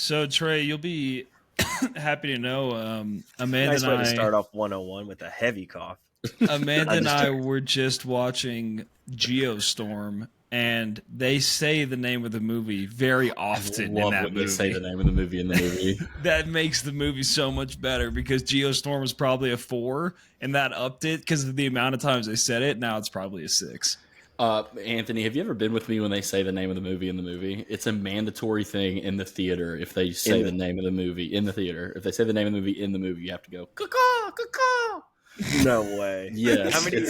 So Trey, you'll be happy to know Amanda Nice and way to I start off 101 with a heavy cough. Amanda I'm and just I joking. were just watching Geostorm, and they say the name of the movie very I often in love that when they say movie. the name of the movie in the movie. That makes the movie so much better because Geostorm was probably a 4, and that upped it because of the amount of times they said it. Now it's probably a 6. Anthony, have you ever been with me when they say the name of the movie in the movie? It's a mandatory thing in the theater if they say the name of the movie in the theater. If they say the name of the movie in the movie, you have to go, caw, caw. No way. Yes. How many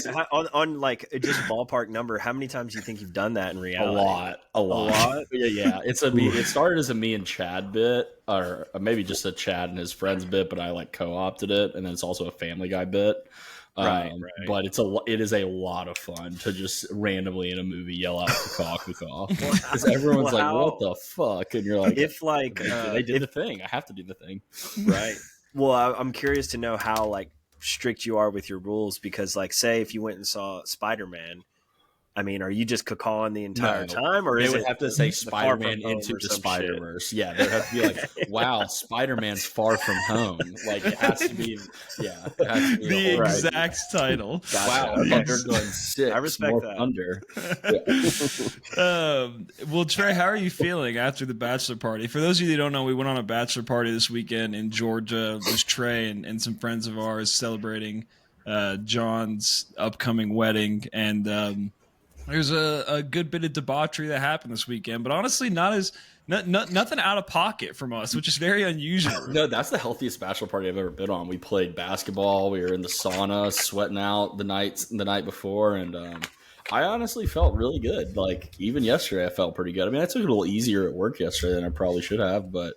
on like just ballpark number? How many times do you think you've done that in A reality? lot. lot? Yeah. It started as a me and Chad bit, or maybe just a Chad and his friends bit, but I like co-opted it, and then it's also a Family Guy bit. Right. But it is a lot of fun to just randomly in a movie yell out caw because everyone's like, "What the fuck?" And you're like, If like they did the thing. I have to do the thing, right. Well, I'm curious to know how like strict you are with your rules because, like, say if you went and saw Spider-Man, I mean, are you just cacawing the entire time, or they is would it have to say the Far From Spider-Man Home into or the some Spider-Verse? Yeah, there have to be like, wow, Spider-Man's far from home. Like it has to be, it has to be The whole exact title. Wow, Gotcha. Thunder Gun 6. I respect more that. Thunder. Well, Trey, how are you feeling after the bachelor party? For those of you that don't know, we went on a bachelor party this weekend in Georgia. It was Trey and some friends of ours celebrating John's upcoming wedding, and there's a good bit of debauchery that happened this weekend. But honestly, nothing out of pocket from us, which is very unusual. No, that's the healthiest bachelor party I've ever been on. We played basketball. We were in the sauna, sweating out the night before, and I honestly felt really good. Like even yesterday, I felt pretty good. I mean, I took it a little easier at work yesterday than I probably should have, but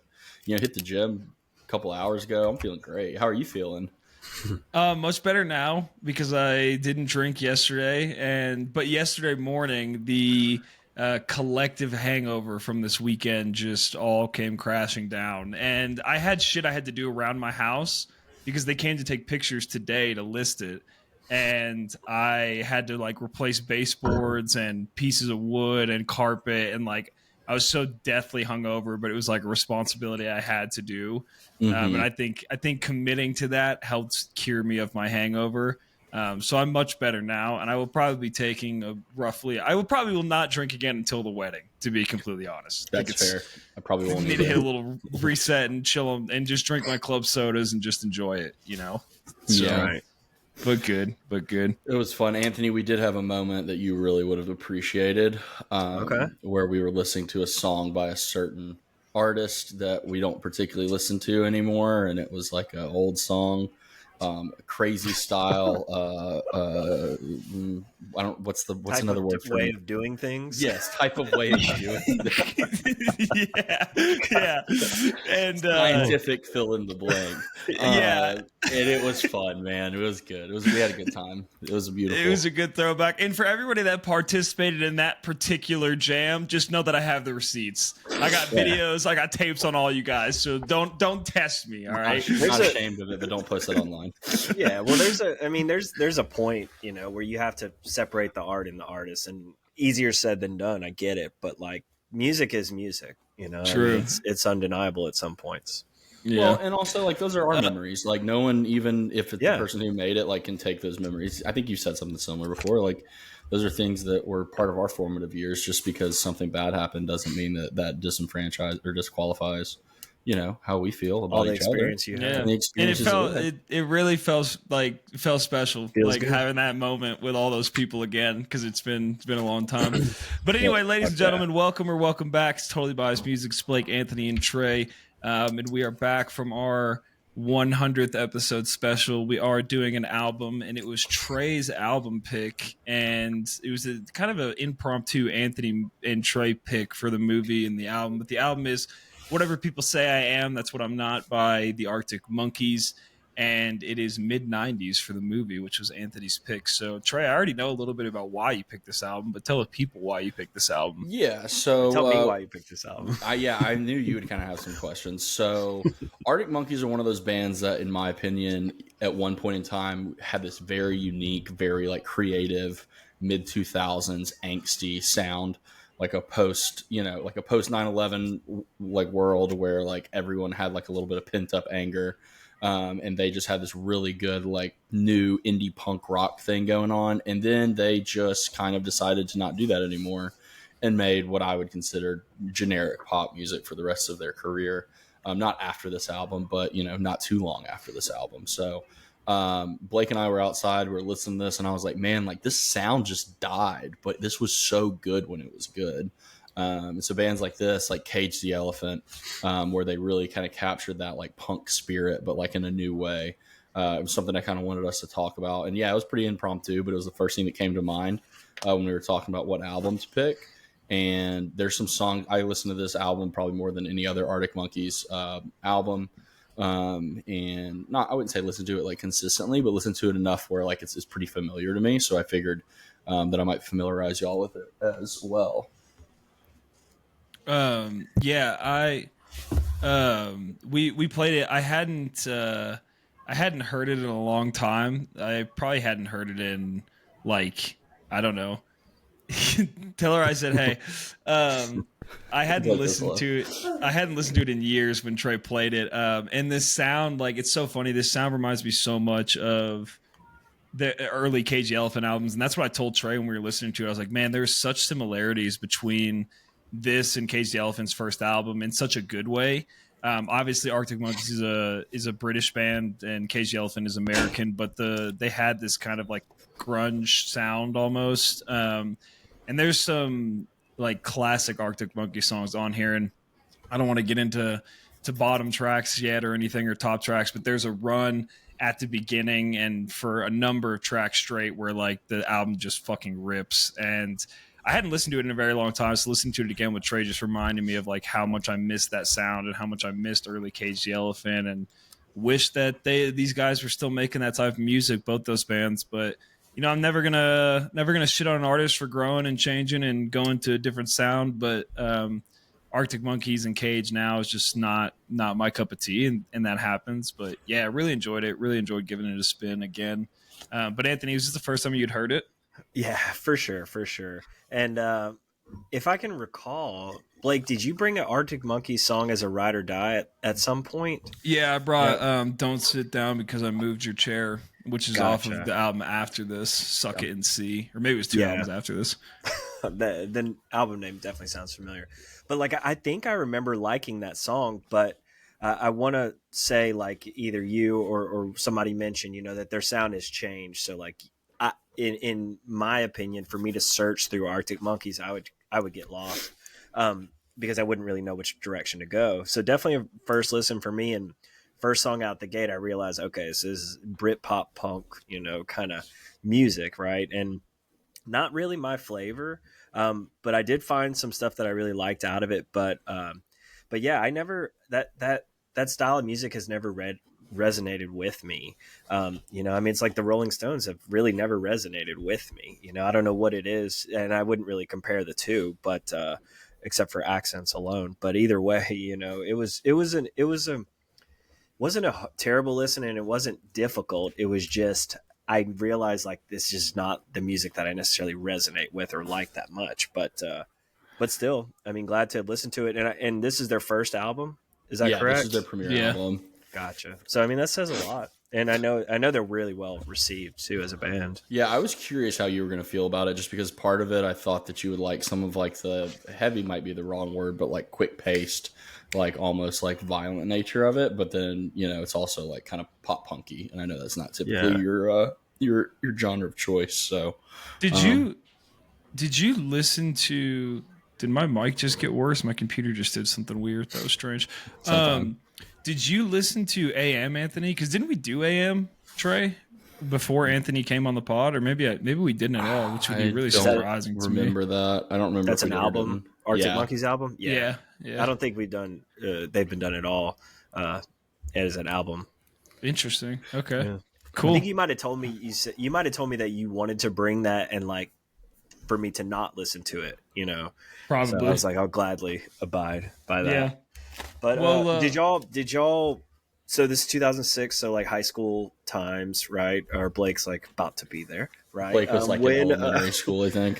hit the gym a couple hours ago. I'm feeling great. How are you feeling? Much better now because I didn't drink yesterday, but yesterday morning the collective hangover from this weekend just all came crashing down, and I had shit I had to do around my house because they came to take pictures today to list it, and I had to like replace baseboards and pieces of wood and carpet, and like I was so deathly hungover, but it was like a responsibility I had to do. And I think committing to that helped cure me of my hangover. So I'm much better now, and I will probably be taking I will not drink again until the wedding. To be completely honest, That's fair. I probably won't need to hit a little reset and chill and just drink my club sodas and just enjoy it. So, yeah. Right. But good. It was fun. Anthony, we did have a moment that you really would have appreciated. Okay. Where we were listening to a song by a certain artist that we don't particularly listen to anymore. And it was like an old song, crazy style. I don't, what's another word for way it? of doing things? Yes. Type of way of doing things. yeah. And scientific fill in the blank. Yeah. And it was fun, man. It was good. We had a good time. It was beautiful. It was a good throwback. And for everybody that participated in that particular jam, just know that I have the receipts. I got videos, I got tapes on all you guys. So don't test me, all right? I'm not ashamed of it, but don't post it online. Yeah, well there's a point, where you have to separate the art and the artist, and easier said than done. I get it, but like music is music, True. I mean, it's undeniable at some points. Yeah. Well, and also like those are our memories. Like no one, even if it's the person who made it, like can take those memories. I think you said something similar before. Like those are things that were part of our formative years. Just because something bad happened doesn't mean that disenfranchise or disqualifies, how we feel about all the each other. experience you have. Yeah. And the And it really felt special, Feels like good. having that moment with all those people again, because it's been a long time. But anyway, ladies and gentlemen, welcome back. It's Totally Biased Music. It's Blake, Anthony, and Trey, and we are back from our 100th episode special. We are doing an album, and it was Trey's album pick, and it was a kind of an impromptu Anthony and Trey pick for the movie and the album. But the album is Whatever People Say I Am, That's What I'm Not by the Arctic Monkeys. And it is mid-90s for the movie, which was Anthony's pick. So, Trey, I already know a little bit about why you picked this album, but tell the people why you picked this album. Yeah, so Tell me why you picked this album. I knew you would kind of have some questions. So, Arctic Monkeys are one of those bands that, in my opinion, at one point in time, had this very unique, very like creative mid 2000s angsty sound. like a post, like a post 9/11 like world where like everyone had like a little bit of pent up anger. And they just had this really good like new indie punk rock thing going on. And then they just kind of decided to not do that anymore and made what I would consider generic pop music for the rest of their career. Not after this album, but not too long after this album. So Blake and I were outside, we were listening to this, and I was like, man, like this sound just died, but this was so good when it was good. So bands like this, like Cage the Elephant, where they really kind of captured that like punk spirit, but like in a new way. It was something I kind of wanted us to talk about. And yeah, it was pretty impromptu, but it was the first thing that came to mind when we were talking about what album to pick. And there's some songs, I listened to this album probably more than any other Arctic Monkeys album. And not, I wouldn't say listen to it like consistently, but listen to it enough where like it's pretty familiar to me. So I figured that I might familiarize y'all with it as well. We played it. I hadn't heard it in a long time. I probably hadn't heard it in like, I don't know. Tell her I said hey. I hadn't listened to it. I hadn't listened to it in years when Trey played it. And this sound, like, it's so funny. This sound reminds me so much of the early Cage the Elephant albums, and that's what I told Trey when we were listening to it. I was like, man, there's such similarities between this and Cage the Elephant's first album in such a good way. Obviously, Arctic Monkeys is a British band, and Cage the Elephant is American, but they had this kind of like grunge sound almost. And there's some like classic Arctic Monkey songs on here, and I don't want to get into bottom tracks yet or anything or top tracks, but there's a run at the beginning and for a number of tracks straight where like the album just fucking rips. And I hadn't listened to it in a very long time, so listening to it again with Trey just reminded me of like how much I missed that sound and how much I missed early Cage the Elephant, and wish that these guys were still making that type of music, both those bands. But I'm never gonna shit on an artist for growing and changing and going to a different sound. But Arctic Monkeys and Cage now is just not my cup of tea, and that happens. But yeah, I really enjoyed it. Really enjoyed giving it a spin again. But Anthony, was this the first time you'd heard it? Yeah, for sure. And if I can recall, Blake, did you bring an Arctic Monkeys song as a ride or die at some point? Yeah, I brought Don't Sit Down Because I Moved Your Chair, which is off of the album after this, Suck It and See. Or maybe it was two albums after this. The album name definitely sounds familiar. But like, I think I remember liking that song, but I want to say like either you or somebody mentioned, that their sound has changed. So like, in my opinion, for me to search through Arctic Monkeys, I would get lost because I wouldn't really know which direction to go. So definitely a first listen for me, and first song out the gate, I realized, okay, this is Britpop punk, kind of music, right? And not really my flavor, but I did find some stuff that I really liked out of it. But yeah, I never that style of music has never resonated with me. It's like the Rolling Stones have really never resonated with me. I don't know what it is, and I wouldn't really compare the two, but except for accents alone. But either way, it wasn't a terrible listen, and it wasn't difficult. It was just, I realized like this is not the music that I necessarily resonate with or like that much. But still, I mean, glad to listen to it. And this is their first album. Is that correct? This is their premiere album. Gotcha. So I mean, that says a lot, and I know they're really well received too as a band. Yeah, I was curious how you were going to feel about it, just because part of it I thought that you would like some of like the heavy might be the wrong word, but like quick paced, like almost like violent nature of it. But then it's also like kind of pop punky, and I know that's not typically your genre of choice. So did you listen to? Did my mic just get worse? My computer just did something weird. That was strange. Did you listen to AM, Anthony? Because didn't we do AM, Trey, before Anthony came on the pod? Or maybe we didn't at all, which would be really surprising to me. Remember that? I don't remember. That's an album, Arctic Monkeys album? Yeah. I don't think they've been done at all as an album. Interesting. Okay. Yeah. Cool. I think you might have told me that you wanted to bring that and like for me to not listen to it, Probably. So I was like, I'll gladly abide by that. Yeah. But did y'all So this is 2006, so like high school times, right? Or Blake's like about to be there, right? Blake was like in elementary school, I think.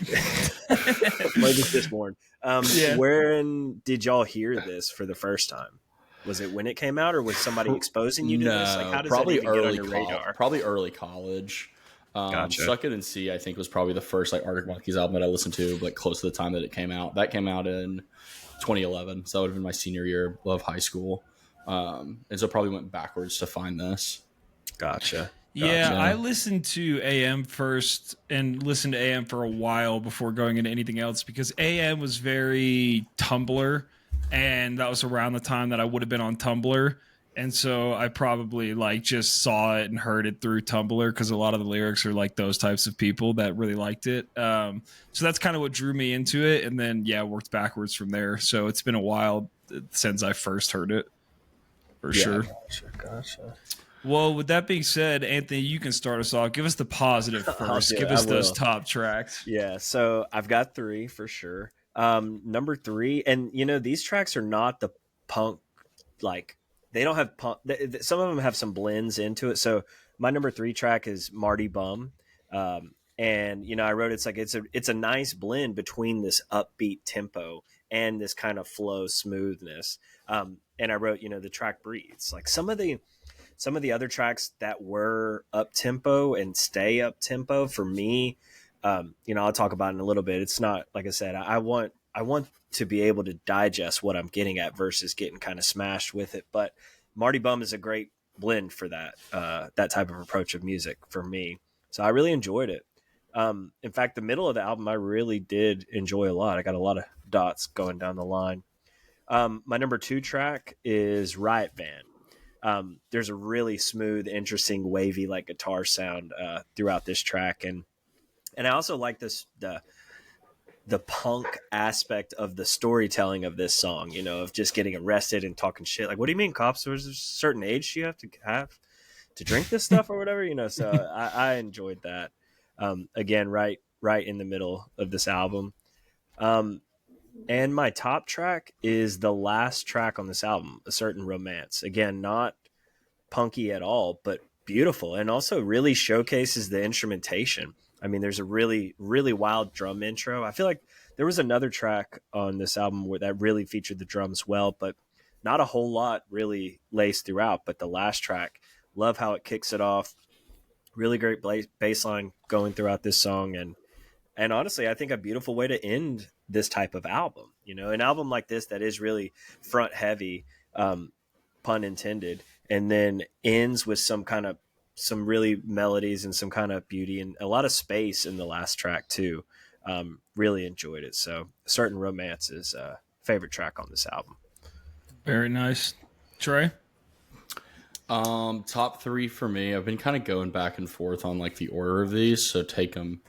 Blake was just born. Yeah. When did y'all hear this for the first time? Was it when it came out, or was somebody exposing you to this? Like, how does that even get on your radar? Probably early college. Gotcha. Suck It and See, I think, was probably the first like Arctic Monkeys album that I listened to, like close to the time that it came out. That came out in 2011, so that would have been my senior year of high school. And so probably went backwards to find this. Gotcha. Yeah, I listened to AM first and listened to AM for a while before going into anything else because AM was very Tumblr, and that was around the time that I would have been on Tumblr. And so I probably like just saw it and heard it through Tumblr because a lot of the lyrics are like those types of people that really liked it. So that's kind of what drew me into it. And then, worked backwards from there. So it's been a while since I first heard it. For sure. Gotcha. Well, with that being said, Anthony, you can start us off. Give us the positive first. Give us those top tracks. Yeah, so I've got 3 for sure. Number 3, and these tracks are not the punk, like they don't have punk. Some of them have some blends into it. So my number 3 track is Marty Bum, and I wrote it's a nice blend between this upbeat tempo and this kind of flow smoothness. And I wrote the track breathes like some of the other tracks that were up tempo and stay up tempo for me. I'll talk about it in a little bit. It's not, like I said, I want to be able to digest what I'm getting at versus getting kind of smashed with it. But Marty Bum is a great blend for that type of approach of music for me. So I really enjoyed it. In fact, the middle of the album, I really did enjoy a lot. I got a lot of dots going down the line. My number 2 track is Riot Van. There's a really smooth, interesting, wavy like guitar sound throughout this track, and I also like the punk aspect of the storytelling of this song. Of just getting arrested and talking shit. Like, what do you mean, cops? There's a certain age you have to drink this stuff or whatever. So I enjoyed that. Again, right in the middle of this album. And my top track is the last track on this album, A Certain Romance. Again, not punky at all, but beautiful, and also really showcases the instrumentation. I mean, there's a really, really wild drum intro. I feel like there was another track on this album that really featured the drums well, but not a whole lot really laced throughout. But the last track, love how it kicks it off. Really great bass line going throughout this song, and honestly, I think a beautiful way to end this type of album. An album like this that is really front heavy, pun intended, and then ends with some really melodies and some kind of beauty and a lot of space in the last track too. Really enjoyed it. So Certain Romance is a favorite track on this album. Very nice. Trey? Top 3 for me. I've been kind of going back and forth on like the order of these, so take them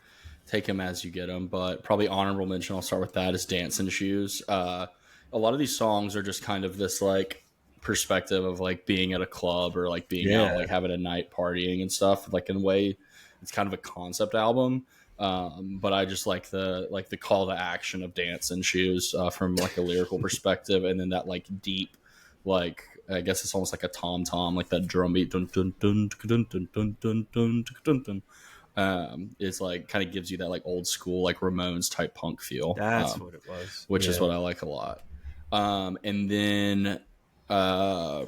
as you get them, but probably honorable mention, I'll start with that, is Dancing Shoes. A lot of these songs are just kind of this like perspective of like being at a club or like being out, like having a night partying and stuff. Like in a way, it's kind of a concept album. But I just like the call to action of Dancing Shoes from like a lyrical perspective, and then that like deep, like I guess it's almost like a tom tom, like that drum beat, dun dun dun dun dun dun dun dun dun dun. Is like kind of gives you that like old school like Ramones type punk feel. That's what it was, which is what I like a lot. And then I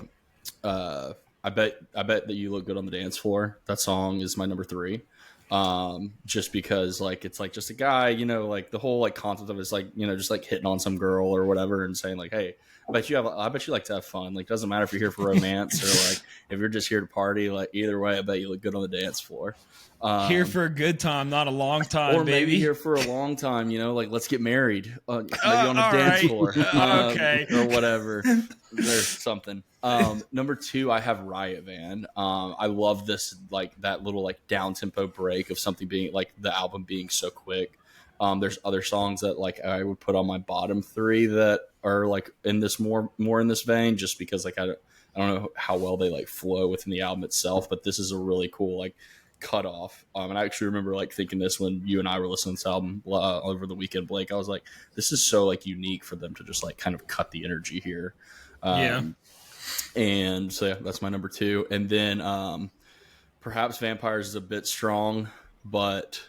bet that You Look Good on the Dance Floor. That song is my number 3. Just because like it's like just a guy, like the whole like concept of it is like just like hitting on some girl or whatever and saying like, hey, I bet you like to have fun. Like, doesn't matter if you're here for romance or like if you're just here to party. Like either way, I bet you look good on the dance floor. Here for a good time, not a long time, or baby. Maybe here for a long time. Like let's get married. Maybe on the dance floor, okay, or whatever. There's something. Number 2, I have Riot Van. I love this like that little like down tempo break of something being like the album being so quick. There's other songs that like I would put on my bottom 3 that are like in this more in this vein, just because like I don't know how well they like flow within the album itself, but this is a really cool like cut off. And I actually remember like thinking this when you and I were listening to this album over the weekend, Blake. I was like, this is so like unique for them to just like kind of cut the energy here. And so yeah, that's my number 2. And then perhaps Vampires is a bit strong, but ...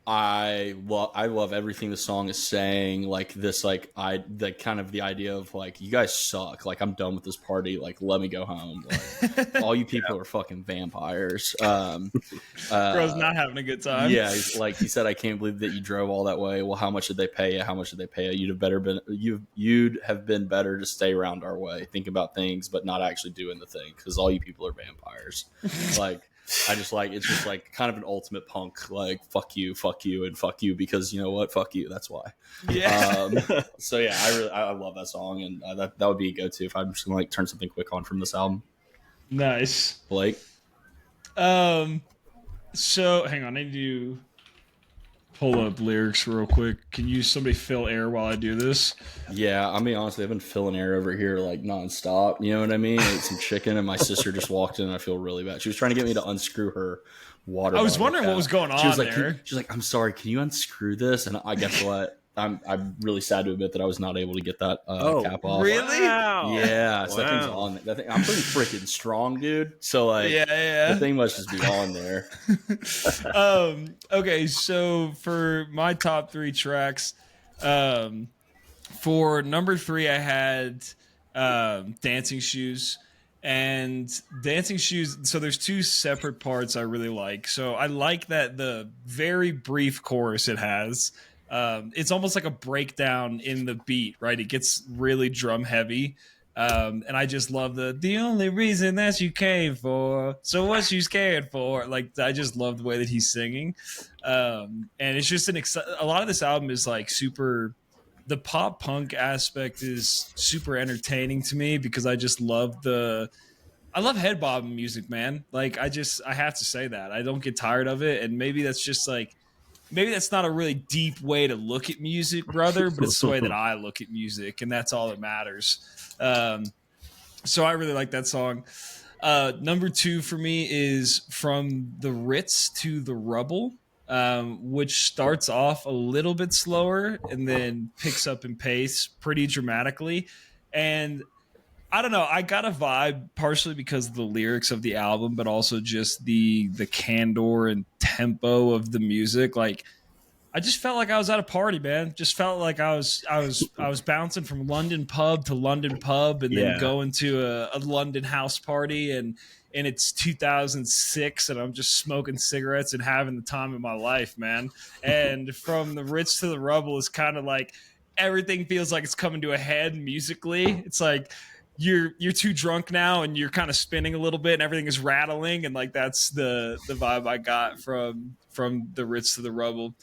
I love everything the song is saying. Like this, like the kind of the idea of like, you guys suck. Like, I'm done with this party. Like, let me go home. Like, all you people are fucking vampires. Bro's not having a good time. Yeah, like he said, I can't believe that you drove all that way. Well, how much did they pay you? How much did they pay you? You'd have been better to stay around our way. Think about things, but not actually doing the thing, because all you people are vampires. Like, I just like, it's just like kind of an ultimate punk, like fuck you, and fuck you, because you know what, fuck you. That's why. Yeah. So yeah, I love that song, and that would be a go-to if I'm just gonna like turn something quick on from this album. Nice. Blake. So hang on, I need to pull up lyrics real quick. Can somebody fill air while I do this? Yeah, I mean, honestly, I've been filling air over here like nonstop. You know what I mean? I ate some chicken, and my sister just walked in, and I feel really bad. She was trying to get me to unscrew her water. I was wondering what was going on. She was like, there. She's like, I'm sorry, can you unscrew this? And I guess what? I'm really sad to admit that I was not able to get that cap off. Really? Wow. Yeah, so that thing's on. That thing, I'm pretty freaking strong, dude. So like, yeah. the thing must just be on there. Okay, so for my top 3 tracks, for number 3, I had Dancing Shoes. And Dancing Shoes, so there's 2 separate parts I really like. So I like that the very brief chorus it has. It's almost like a breakdown in the beat, right? It gets really drum heavy. And I just love the only reason that you came for, so what you scared for? Like, I just love the way that he's singing. And it's just a lot of this album is like super, the pop punk aspect is super entertaining to me, because I just love I love head bobbing music, man. Like, I have to say that I don't get tired of it. And maybe that's just like, maybe that's not a really deep way to look at music, brother, but it's the way that I look at music, and that's all that matters. So I really like that song. Number 2 for me is From the Ritz to the Rubble, which starts off a little bit slower and then picks up in pace pretty dramatically. And I don't know, I got a vibe partially because of the lyrics of the album, but also just the candor and tempo of the music. Like, I just felt like I was at a party, man. Just felt like I was bouncing from London pub to London pub, and then going to a London house party, and it's 2006, and I'm just smoking cigarettes and having the time of my life, man. And From the Ritz to the Rubble is kind of like, everything feels like it's coming to a head musically. It's like you're too drunk now, and you're kind of spinning a little bit, and everything is rattling, and like that's the vibe I got from the Ritz to the Rubble.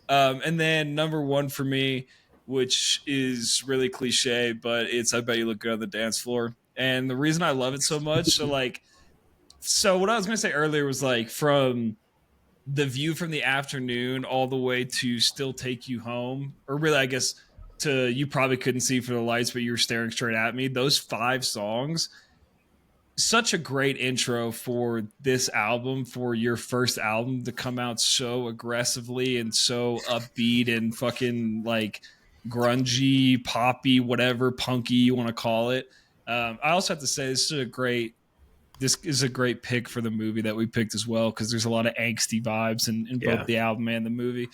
And then number 1 for me, which is really cliche, but it's I Bet You Look Good on the Dance Floor. And the reason I love it so much, so what I was going to say earlier was like, from the view from the afternoon all the way to Still Take You Home, or really, I guess, to You Probably Couldn't See for the Lights, but you were staring straight at me. Those 5 songs, such a great intro for this album, for your first album to come out so aggressively and so upbeat and fucking like grungy, poppy, whatever, punky you want to call it. I also have to say this is a great pick for the movie that we picked as well, because there's a lot of angsty vibes in both the album and the movie.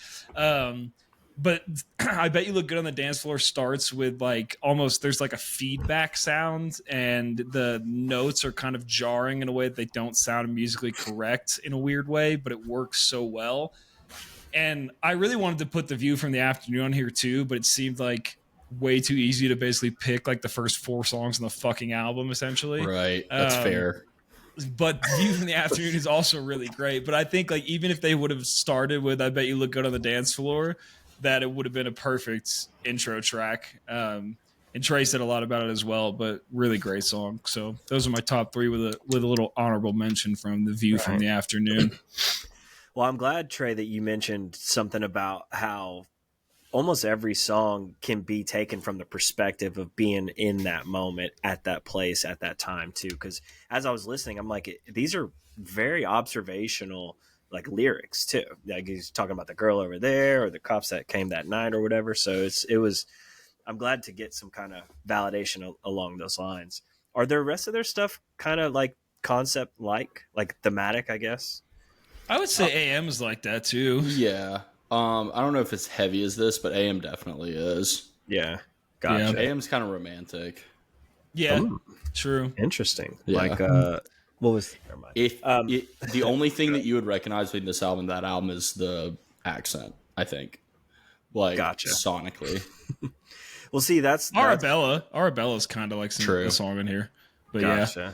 But I Bet You Look Good on the Dance Floor starts with like, almost, there's like a feedback sound, and the notes are kind of jarring in a way that they don't sound musically correct in a weird way, but it works so well. And I really wanted to put The View from the Afternoon on here too, but it seemed like way too easy to basically pick like the first 4 songs on the fucking album, essentially. Right. That's fair. But View from the Afternoon is also really great. But I think like, even if they would have started with I Bet You Look Good on the Dance Floor, that it would have been a perfect intro track. And Trey said a lot about it as well, but really great song. So those are my top 3 with a little honorable mention from The View from the Afternoon. Well, I'm glad, Trey, that you mentioned something about how almost every song can be taken from the perspective of being in that moment, at that place, at that time too. Because as I was listening, I'm like, these are very observational, like, lyrics too. Like, he's talking about the girl over there, or the cops that came that night, or whatever. So it was I'm glad to get some kind of validation along those lines. Are the rest of their stuff kind of like concept like thematic, I guess? I would say AM is like that too. Yeah. I don't know if it's heavy as this, but AM definitely is. Yeah, gotcha. AM's kind of romantic. Yeah, true. Interesting. Yeah. Like, what was? Never mind. The only thing that you would recognize between this album and that album is the accent, I think. Like, Gotcha. sonically. Well, see, that's Arabella's kind of like a song in here. But gotcha. yeah.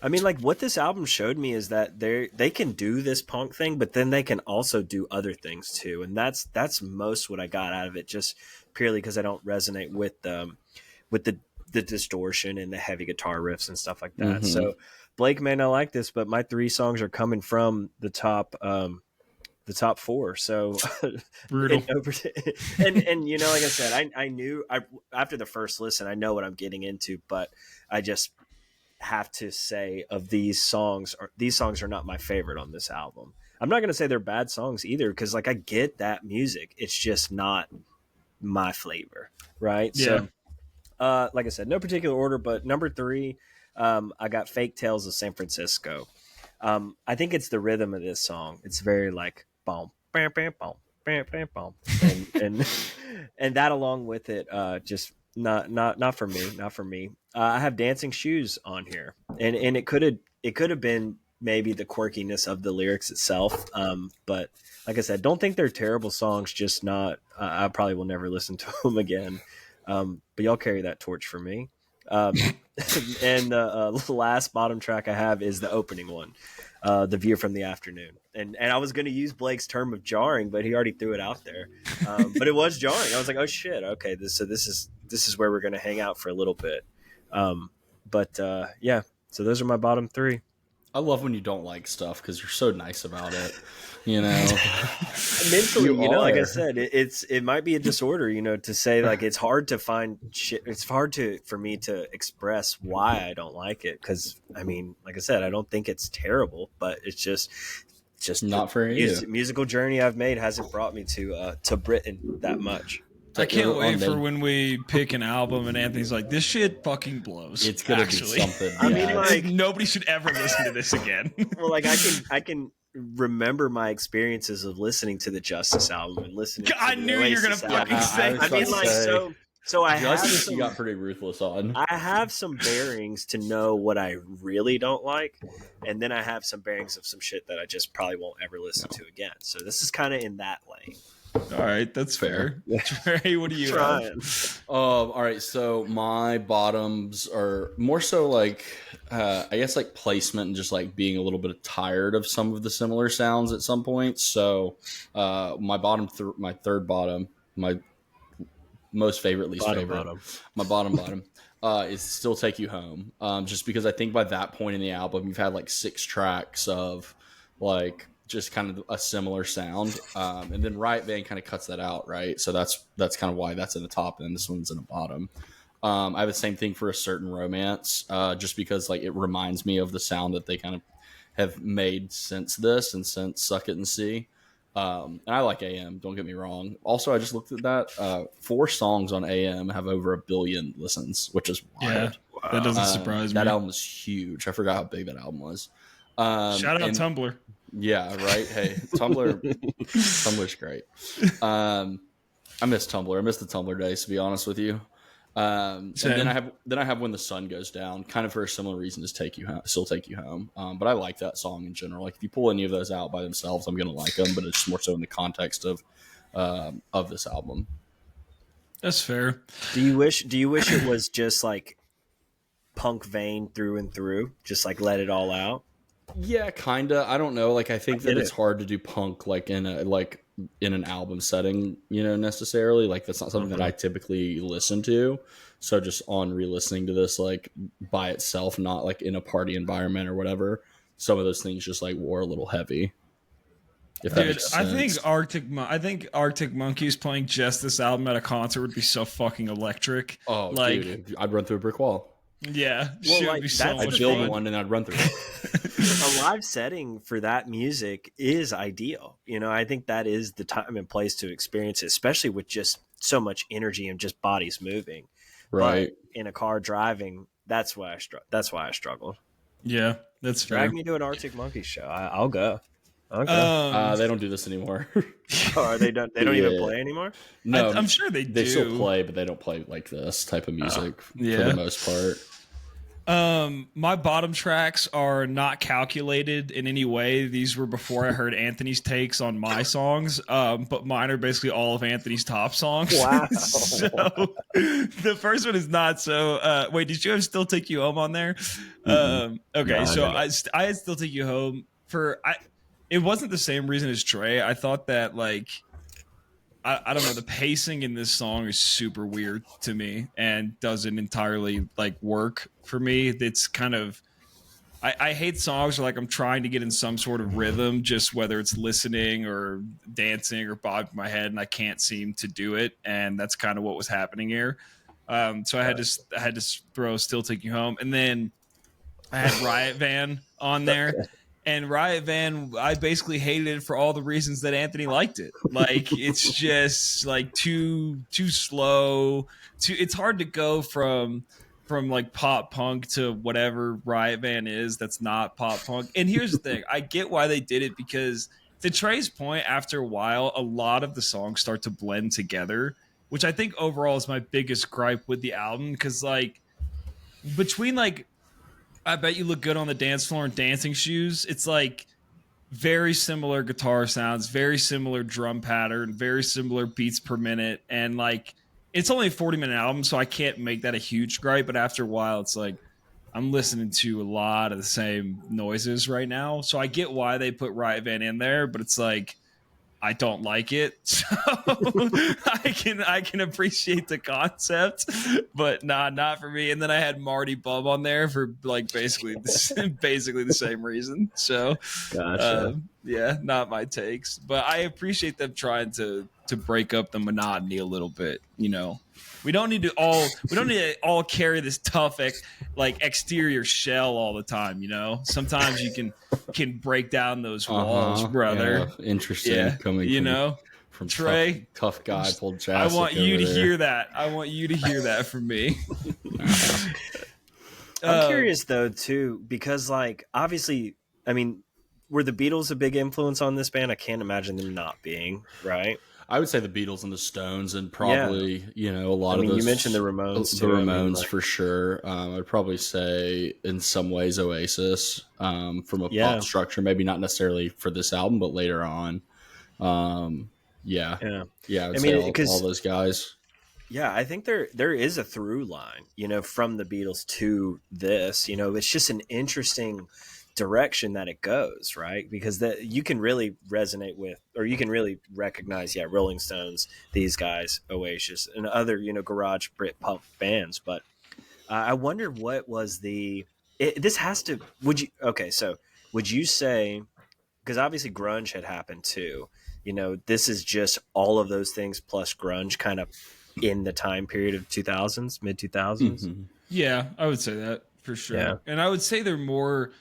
I mean, like what this album showed me is that they can do this punk thing, but then they can also do other things too, and that's most what I got out of it, just purely because I don't resonate with the distortion and the heavy guitar riffs and stuff like that. Mm-hmm. So Blake may not like this, but my 3 songs are coming from the top 4. So brutal. and you know, like I said, I knew after the first listen, I know what I'm getting into, but I just have to say these songs are not my favorite on this album. I'm not going to say they're bad songs either, because like I get that music, it's just not my flavor, right? Yeah. So like I said, no particular order, but number 3, I got Fake Tales of San Francisco. I think it's the rhythm of this song. It's very like boom, bam, bam, boom, bam, bam, boom, and that along with it, just not for me. I have Dancing Shoes on here, and it could have been maybe the quirkiness of the lyrics itself, but like I said, don't think they're terrible songs, just not. I probably will never listen to them again, but y'all carry that torch for me. And the last bottom track I have is the opening one, The View from the Afternoon, and I was going to use Blake's term of jarring, but he already threw it out there. But it was jarring. I was like, oh shit, okay, this is where we're going to hang out for a little bit. Yeah, so those are my bottom 3. I love when you don't like stuff because you're so nice about it, you know. Mentally, you know, like I said, it might be a disorder, you know, to say like it's hard to find shit. It's hard for me to express why I don't like it, because I mean, like I said, I don't think it's terrible, but it's just not for you. Musical journey I've made hasn't brought me to Britain that much. I can't wait for when we pick an album and Anthony's like, this shit fucking blows. It's gonna be something. I mean, like nobody should ever listen to this again. Well, like I can remember my experiences of listening to the Justice album and listening. I knew you were gonna fucking say. I mean, like so I have Justice, you got pretty ruthless on. I have some bearings to know what I really don't like, and then I have some bearings of some shit that I just probably won't ever listen to again. So this is kind of in that lane. All right, that's fair. Trey, what do you have? All right, so my bottoms are more so like, I guess like placement and just like being a little bit tired of some of the similar sounds at some point. So my my third bottom, my most favorite, least favorite, my bottom is Still Take You Home. Just because I think by that point in the album, you've had like 6 tracks of like just kind of a similar sound, and then Riot Band kind of cuts that out, right? So that's kind of why that's in the top and this one's in the bottom. I have the same thing for A Certain Romance, just because like it reminds me of the sound that they kind of have made since this and since Suck It and See. And I like AM, don't get me wrong. Also, I just looked at that. 4 songs on AM have over 1 billion listens, which is wild. Yeah, wow. That doesn't surprise me. That album is huge. I forgot how big that album was. Shout out Tumblr. Yeah, right. Hey, Tumblr's great. I miss Tumblr. I miss the Tumblr days, to be honest with you. And then I have When the Sun Goes Down, kind of for a similar reason as Still Take You Home. But I like that song in general. Like if you pull any of those out by themselves, I'm gonna like them. But it's more so in the context of this album. That's fair. Do you wish it was just like punk vein through and through, just like let it all out? Yeah, kinda. I don't know. Like I think that it's hard to do punk like in an album setting, you know, necessarily. Like that's not something that I typically listen to. So just on re-listening to this like by itself, not like in a party environment or whatever, some of those things just like wore a little heavy. Dude, I think Arctic Monkeys playing just this album at a concert would be so fucking electric. Oh, like, dude, I'd run through a brick wall. Yeah, well, like, I'd build one and I'd run through it. A live setting for that music is ideal. You know, I think that is the time and place to experience it, especially with just so much energy and just bodies moving. Right. But in a car driving, that's why I struggled. Yeah, that's fair. Drag me to an Arctic Monkeys show. I'll go. Okay. They don't do this anymore. Oh, are they done? They don't even Yeah. play anymore? No, I'm sure they They do. still play, but they don't play like this type of music for Yeah. the most part. My bottom tracks are not calculated in any way. These were before I heard Anthony's takes on my songs, but mine are basically all of Anthony's top songs. Wow. So the first one is not so. Wait, did you have Still Take You Home on there? Okay, No, so no. I had Still Take You Home it wasn't the same reason as Trey. I thought that like I don't know, the pacing in this song is super weird to me and doesn't entirely like work for me. It's kind of I hate songs where like I'm trying to get in some sort of rhythm, just whether it's listening or dancing or bobbing my head, and I can't seem to do it. And that's kind of what was happening here. So I had to throw Still Take You Home, and then I had Riot Van on there. And Riot Van, I basically hated it for all the reasons that Anthony liked it. Like it's just like too slow. It's hard to go from like pop punk to whatever Riot Van is that's not pop punk. And here's the thing, I get why they did it, because to Trey's point, after a while, a lot of the songs start to blend together, which I think overall is my biggest gripe with the album. Because like between like I Bet You Look Good on the Dance Floor and Dancing Shoes, it's like very similar guitar sounds, very similar drum pattern, very similar beats per minute. And like, it's only a 40-minute album, so I can't make that a huge gripe. But after a while, it's like, I'm listening to a lot of the same noises right now. So I get why they put Riot Van in there, but it's like, I don't like it. So I can appreciate the concept, but not for me. And then I had Marty Bum on there for like basically the same reason. So Gotcha. yeah, not my takes, but I appreciate them trying to break up the monotony a little bit. You know, we don't need to all carry this tough like exterior shell all the time. You know, sometimes you can break down those walls, brother. Yeah, interesting. Yeah, Coming you know, from Trey, tough guy pulled I chassis. want you to there. hear that. I want you to hear that from me. I'm curious though too, because like obviously, I mean, were the Beatles a big influence on this band? I can't imagine them not being, right? I would say the Beatles and the Stones, and probably a lot of those. You mentioned the Ramones. The too. Ramones for sure. I'd probably say in some ways Oasis from a pop structure, maybe not necessarily for this album, but later on. Yeah. I would say all those guys. Yeah, I think there is a through line, from the Beatles to this. It's just an interesting direction that it goes, right? Because that you can really resonate with, or you can really recognize, Rolling Stones, these guys, Oasis, and other, garage Brit pop bands. But I wonder what was this has to, would you say, because obviously grunge had happened too, this is just all of those things plus grunge kind of in the time period of 2000s, mid 2000s. Mm-hmm. Yeah, I would say that for sure. Yeah. And I would say they're more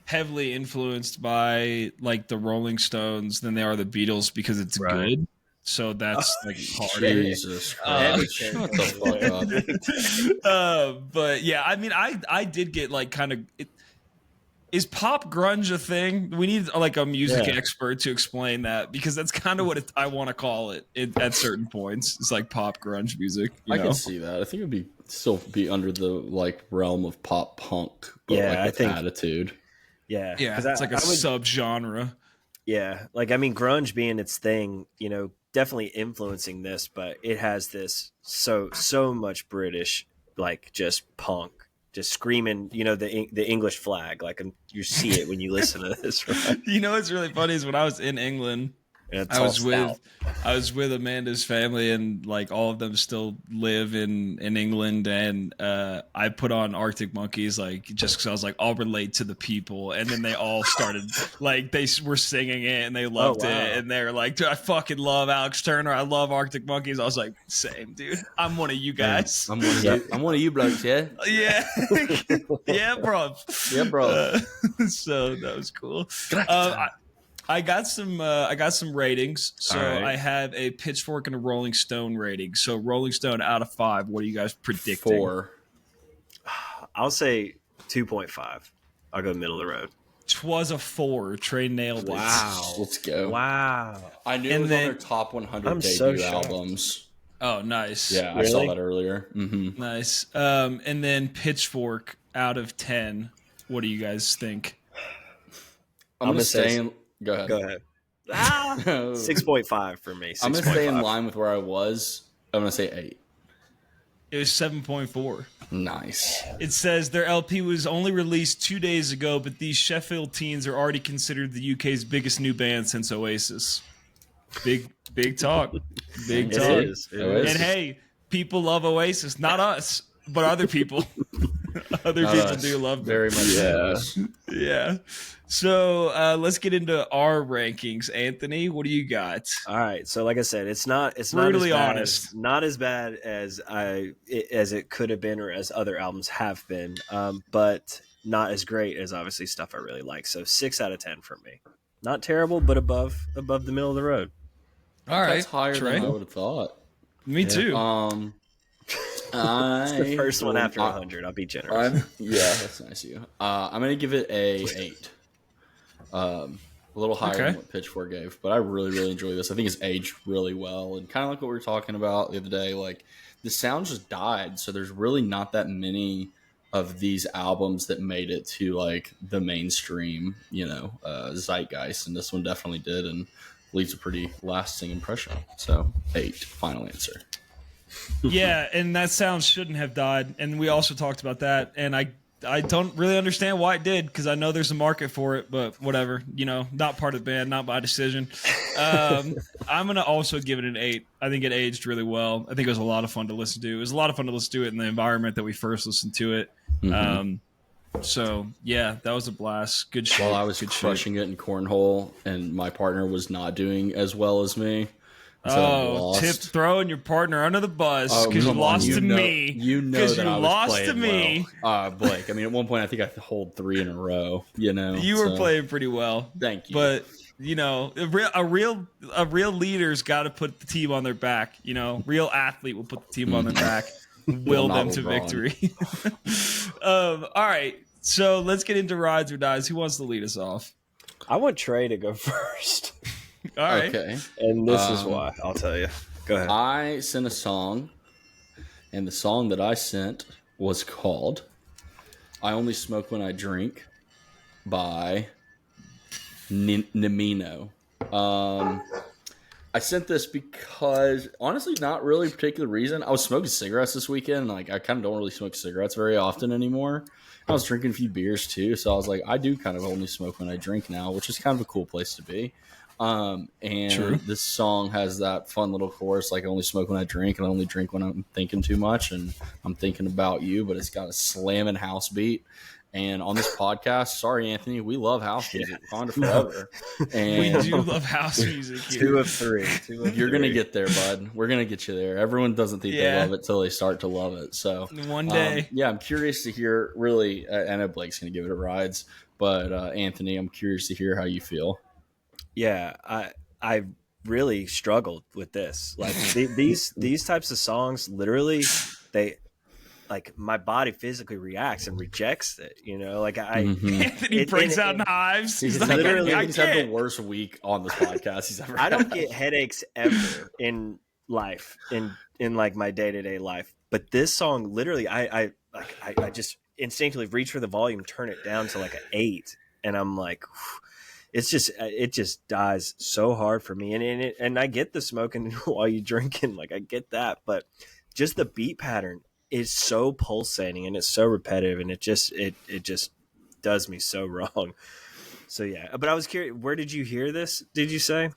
heavily influenced by like the Rolling Stones than they are the Beatles, because it's good. So that's like harder. Jesus Christ. Shut the fuck up. But yeah, I mean, I did get like kind of. Is pop grunge a thing? We need like a music expert to explain that, because that's kind of what I want to call it at certain points. It's like pop grunge music. I can see that. I think it would still be under the like realm of pop punk, but I think attitude. Yeah, it's like a subgenre. Yeah, like I mean, grunge being its thing, definitely influencing this, but it has this so much British, like just punk. Just screaming, the English flag. Like you see it when you listen to this, right? What's really funny is when I was in England, I was with Amanda's family, and like all of them still live in England, and I put on Arctic Monkeys, like just because I was like, I'll relate to the people, and then they all started like they were singing it and they loved it, and they're like, dude, I fucking love Alex Turner, I love Arctic Monkeys. I was like, same, dude, I'm one of you guys. I'm one of you blokes, yeah. Yeah, yeah, bro. Yeah, bro. So that was cool. I got some ratings. So All right. I have a Pitchfork and a Rolling Stone rating. So Rolling Stone out of 5. What are you guys predicting? 4. I'll say 2.5. I'll go middle of the road. 'Twas a 4. Trey nailed it. Wow. Let's go. Wow. I knew And it was then- on their top 100 I'm debut so shocked. albums. Oh, nice. Yeah, I saw Really? that earlier. Mm-hmm. Nice. And then Pitchfork out of 10. What do you guys think? I'm gonna gonna say- stay in. Go ahead. Go ahead. 6.5 for me. I'm gonna stay in 6.5. line with where I was. I'm gonna say 8. It was 7.4. Nice. It says their LP was only released 2 days ago, but these Sheffield teens are already considered the UK's biggest new band since Oasis. Big talk. Big It talk. is. It Oasis. is. And hey, people love Oasis. Not us, but other people. Other Not people us. do love them. Very much. Yeah. Yeah. So let's get into our rankings. Anthony, what do you got? All right. So like I said, it's not Brutally as bad honest. not as bad as it could have been or as other albums have been, but not as great as obviously stuff I really like. So 6 out of 10 for me. Not terrible, but above the middle of the road. All right. That's higher Trey. than I would have thought. Me too. It's the first one after I- 100. I'll be generous. Yeah, that's nice of you. I'm gonna give it a 8. A little higher Okay. than what Pitchfork gave, but I really enjoy this. I think it's aged really well, and kind of like what we were talking about the other day. Like the sound just died, so there's really not that many of these albums that made it to like the mainstream, zeitgeist, and this one definitely did, and leaves a pretty lasting impression. So 8, final answer. Yeah, and that sound shouldn't have died. And we also talked about that. And I don't really understand why it did, because I know there's a market for it, but whatever. Not part of the band, not my decision. I'm going to also give it an 8. I think it aged really well. I think it was a lot of fun to listen to. It was a lot of fun to listen to it in the environment that we first listened to it. So, yeah, that was a blast. Good shit. While I was Good shit. crushing it in cornhole, and my partner was not doing as well as me. So I Oh, lost. throwing your partner under the bus Oh, because you come on, lost to me. You know because that you I was lost to playing me. well. Blake. I mean, at one point, I think I hold 3 in a row. You were playing pretty well. Thank you. But a real leader's got to put the team on their back. Real athlete will put the team on their back, will Not them to LeBron. victory. All right, so let's get into rides or dies. Who wants to lead us off? I want Trey to go first. All right. Okay. And this is why. I'll tell you. Go ahead. I sent a song, and the song that I sent was called "I Only Smoke When I Drink" by Namino. I sent this because, honestly, not really a particular reason. I was smoking cigarettes this weekend, and I kind of don't really smoke cigarettes very often anymore. I was drinking a few beers too, so I was like, I do kind of only smoke when I drink now, which is kind of a cool place to be. And True. this song has that fun little chorus, like I only smoke when I drink, and I only drink when I'm thinking too much, and I'm thinking about you. But it's got a slamming house beat. And on this podcast, sorry, Anthony, we love house music. On to forever. And We do love house music here. 2 of 3. you're gonna get there, bud. We're gonna get you there. Everyone doesn't think they Yeah. love it till they start to love it. So One day. yeah, I'm curious to hear. Really, I know Blake's gonna give it a rides, but Anthony, I'm curious to hear how you feel. Yeah, I really struggled with this. Like these types of songs, literally, they like my body physically reacts and rejects it. Like Anthony it- breaks it- out knives. He's He's like, literally- I he's had the can't. worst week on this podcast he's ever. I don't had. get headaches ever in life in like my day-to-day life, but this song literally I just instinctively reach for the volume, turn it down to like an 8, and I'm like, it just dies so hard for me. And I get the smoking while you drinking, like I get that, but just the beat pattern is so pulsating and it's so repetitive, and it just does me so wrong. So yeah, but I was curious, where did you hear this? Did you say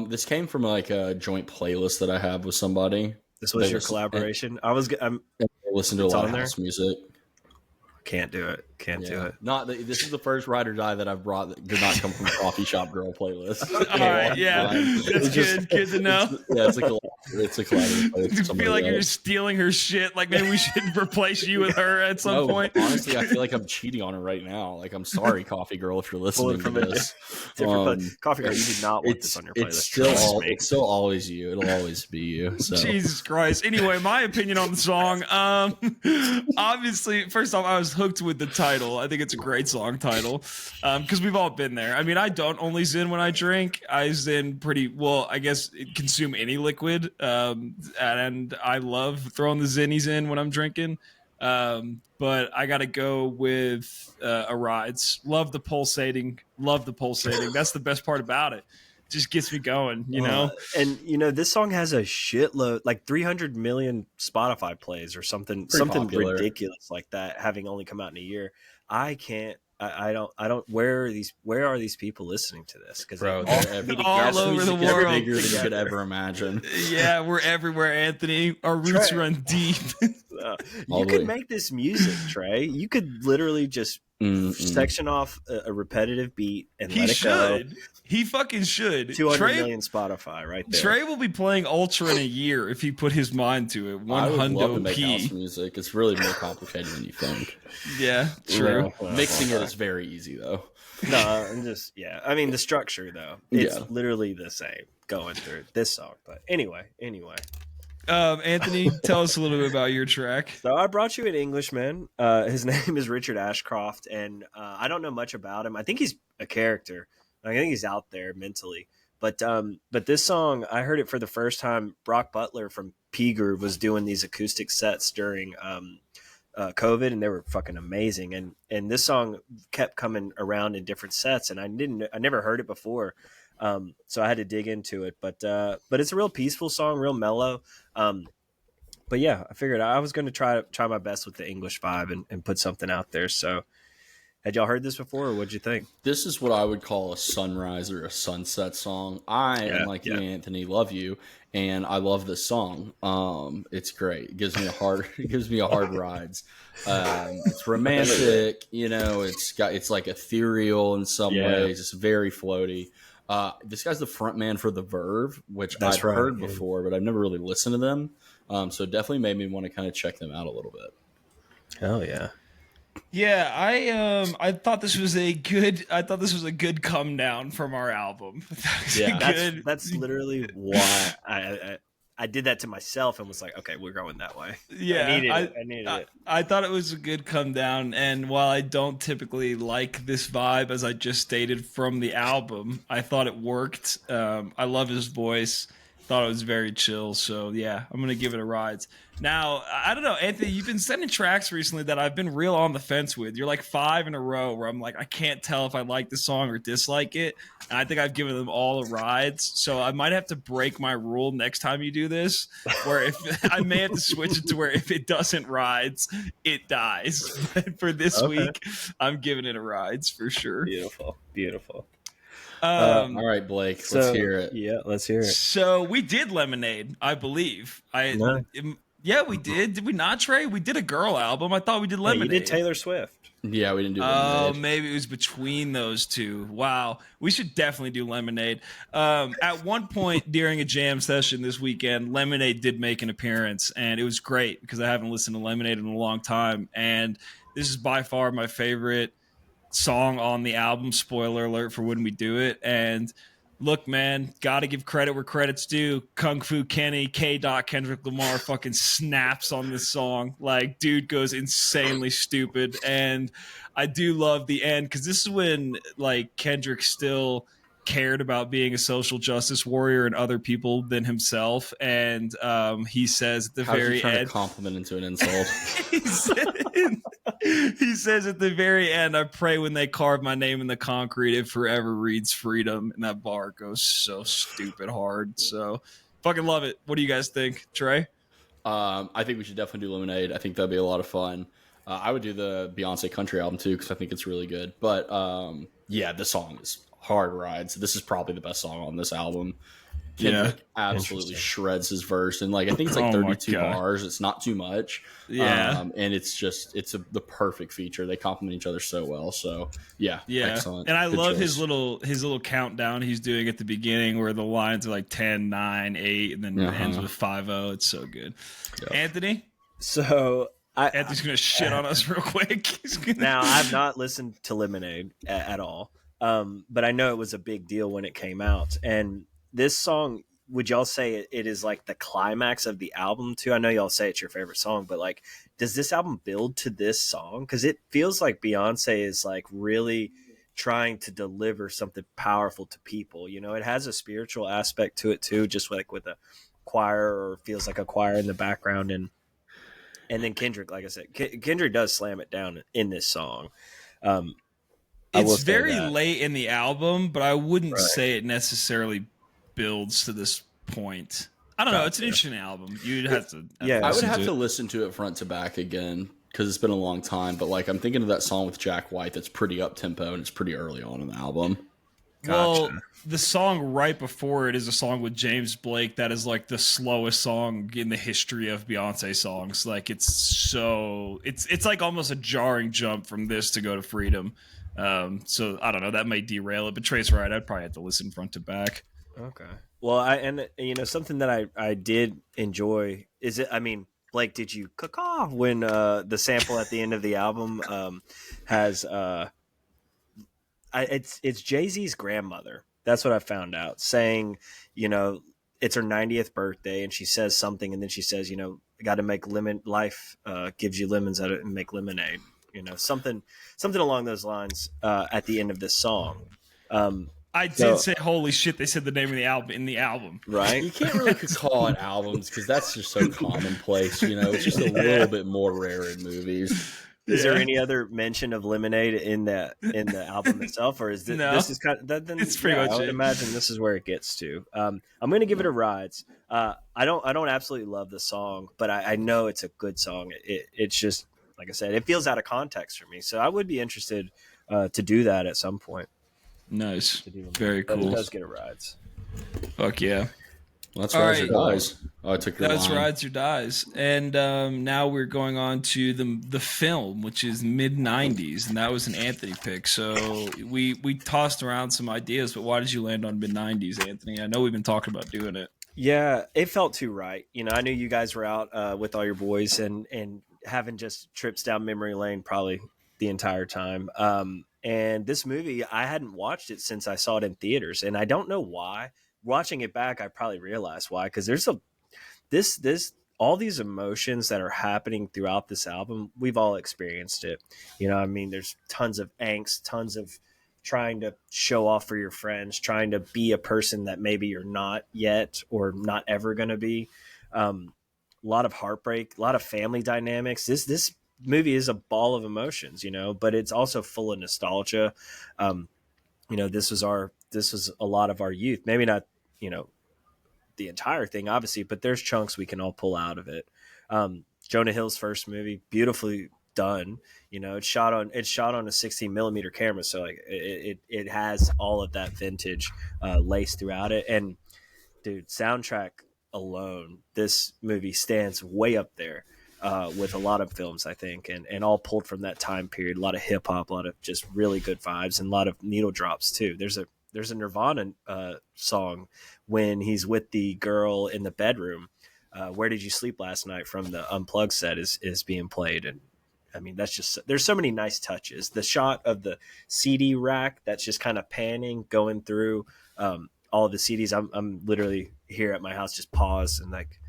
This came from like a joint playlist that I have with somebody. this was They your listen- collaboration? I'm I listen to a It's lot on of there? house music. Can't do it. Can't do it. This is the first ride or die that I've brought that did not come from coffee shop girl playlist. All right, yeah, that's good. Good to know. It's a collaborative. I feel like you're stealing her shit. Like maybe we should replace you with her at some point. Honestly, I feel like I'm cheating on her right now. Like, I'm sorry, coffee girl, if you're listening to this. Coffee girl, you did not want this on your playlist. It's still always you. It'll always be you. So. Jesus Christ. Anyway, my opinion on the song. Obviously, first off, I was hooked with the title. I think it's a great song title because we've all been there. I mean, I don't only zin when I drink. I zin pretty well. I guess consume any liquid, and I love throwing the zinnies in when I'm drinking. But I got to go with a rides. Love the pulsating. That's the best part about it. Just gets me going, you know. And this song has a shitload, like 300 million Spotify plays or something popular. Ridiculous like that, having only come out in a year. I don't. Where are these people listening to this? Because all over the world, bigger than you could ever imagine. Yeah, we're everywhere, Anthony. Our roots run deep. You could make this music, Trey. You could literally just section off a repetitive beat and let it go. He fucking should. 200 million Spotify right there. Trey will be playing Ultra in a year if he put his mind to it. I would love to make house music. It's really more complicated than you think. Yeah, true. Mixing it is very easy, though. No, I'm just, I mean, the structure, though, it's literally the same going through this song. But anyway. Anthony, tell us a little bit about your track. So I brought you an Englishman. His name is Richard Ashcroft, and I don't know much about him. I think he's a character. I think he's out there mentally. But this song, I heard it for the first time. Brock Butler from P Groove was doing these acoustic sets during COVID, and they were fucking amazing. And this song kept coming around in different sets, and I never heard it before. So I had to dig into it. But it's a real peaceful song, real mellow. But yeah, I figured I was going to try my best with the English vibe and put something out there. So had y'all heard this before, or what'd you think? This is what I would call a sunrise or a sunset song. I am like you, Anthony, love you, and I love this song. It's great. It gives me a hard rides. It's romantic, it's like ethereal in some ways. It's very floaty. This guy's the front man for The Verve, which I've heard before, but I've never really listened to them. So it definitely made me want to kind of check them out a little bit. Hell yeah. Yeah, I thought this was a good come down from our album. That's literally why I did that to myself and was like, okay, we're going that way. Yeah, I needed it. I thought it was a good come down, and while I don't typically like this vibe, as I just stated from the album, I thought it worked. I love his voice. Thought it was very chill, so yeah, I'm gonna give it a rides. Now, I don't know, Anthony, you've been sending tracks recently that I've been real on the fence with. You're like 5 in a row where I'm like, I can't tell if I like the song or dislike it. And I think I've given them all a rides, so I might have to break my rule next time you do this, where if I may have to switch it to where if it doesn't rides, it dies. But for this week, I'm giving it a rides for sure. Beautiful. All right, Blake, let's hear it. Yeah, let's hear it. So we did Lemonade, I believe. Yeah, we did. Did we not, Trey? We did a girl album. I thought we did Lemonade. You did Taylor Swift. Yeah, we didn't do Lemonade. Oh, maybe it was between those two. Wow. We should definitely do Lemonade. At one point during a jam session this weekend, Lemonade did make an appearance, and it was great because I haven't listened to Lemonade in a long time. And this is by far my favorite song on the album. Spoiler alert for when we do it. And look, man, gotta give credit where credit's due. Kung Fu Kenny, K. Kendrick Lamar fucking snaps on this song. Like, dude goes insanely stupid. And I do love the end because this is when like Kendrick still cared about being a social justice warrior and other people than himself. And he says at the very end, to compliment into an insult. he says at the very end, I pray when they carve my name in the concrete, it forever reads freedom. And that bar goes so stupid hard. So fucking love it. What do you guys think, Trey? I think we should definitely do Lemonade. I think that'd be a lot of fun. I would do the Beyonce country album too, because I think it's really good. But yeah, this song is hard rides. This is probably the best song on this album. Kendrick absolutely Interesting. shreds his verse, and like I think it's like Oh my 32 God. bars. It's not too much, Yeah. and it's the perfect feature. They complement each other so well. So yeah, Yeah. excellent. And I Good love choice. his little countdown he's doing at the beginning where the lines are like 10, 9, 8, and then ends with 5-0. It's so good. Yeah. Anthony? So Anthony's gonna shit on us real quick. He's gonna... now I've not listened to Lemonade at all, but I know it was a big deal when it came out. And this song, would y'all say it is like the climax of the album too? I know y'all say it's your favorite song, but like, does this album build to this song? Because it feels like Beyonce is like really trying to deliver something powerful to people. You know, it has a spiritual aspect to it too, just like with a choir, or feels like a choir in the background. And then Kendrick, like I said, Kendrick does slam it down in this song. Um, I will It's say very that. late in the album, but I wouldn't Right. say it necessarily builds to this point. I don't know. It's an Gotcha. interesting album. You'd have to Yeah. I would listen have to it. listen to it front to back again because it's been a long time. But like I'm thinking of that song with Jack White that's pretty up tempo and it's pretty early on in the album. Well, Gotcha. the song right before it is a song with James Blake that is like the slowest song in the history of Beyonce songs. Like it's like almost a jarring jump from this to go to Freedom. So I don't know, that may derail it, but Trey's right. I'd probably have to listen front to back. Okay. Well, something that I did enjoy is it. I mean, Blake, did you caw when the sample at the end of the album has it's Jay-Z's grandmother. That's what I found out, saying, it's her 90th birthday, and she says something, and then she says, got to make life gives you lemons out of and make lemonade. Something along those lines at the end of this song. I did say, holy shit, they said the name of the album in the album. Right? You can't really call it albums because that's just so commonplace. It's just a little bit more rare in movies. Is there any other mention of Lemonade in the album itself, or is this, No. This is kind of that? Then It's pretty much I would it. imagine this is where it gets to. I'm going to give it a rides. I don't absolutely love the song, but I know it's a good song. It's just like I said, it feels out of context for me. So I would be interested to do that at some point. Nice. Very But cool. it does get a rides. Fuck yeah. Well, that's All Rise or right. Dies. Oh, I took your That's line. Rides or Dies. And now we're going on to the film, which is mid-90s, and that was an Anthony pick. So we tossed around some ideas, but why did you land on mid-90s, Anthony? I know we've been talking about doing it. Yeah, it felt too right. I knew you guys were out with all your boys and having just trips down memory lane probably the entire time. And this movie, I hadn't watched it since I saw it in theaters, and I don't know why. Watching it back, I probably realized why, because there's all these emotions that are happening throughout this album. We've all experienced it. There's tons of angst, tons of trying to show off for your friends, trying to be a person that maybe you're not yet or not ever going to be. A lot of heartbreak, a lot of family dynamics. This movie is a ball of emotions, but it's also full of nostalgia. This was a lot of our youth. Maybe not, the entire thing, obviously, but there's chunks we can all pull out of it. Jonah Hill's first movie, beautifully done. It's shot on a 16 millimeter camera, so like it has all of that vintage laced throughout it. And dude, soundtrack alone, this movie stands way up there with a lot of films, I think, and all pulled from that time period. A lot of hip hop, a lot of just really good vibes, and a lot of needle drops too. There's a Nirvana song when he's with the girl in the bedroom. Where Did You Sleep Last Night from the Unplugged set is being played. And I mean, there's so many nice touches. The shot of the CD rack that's just kind of panning, going through all of the CDs. I'm literally here at my house, just pause and like,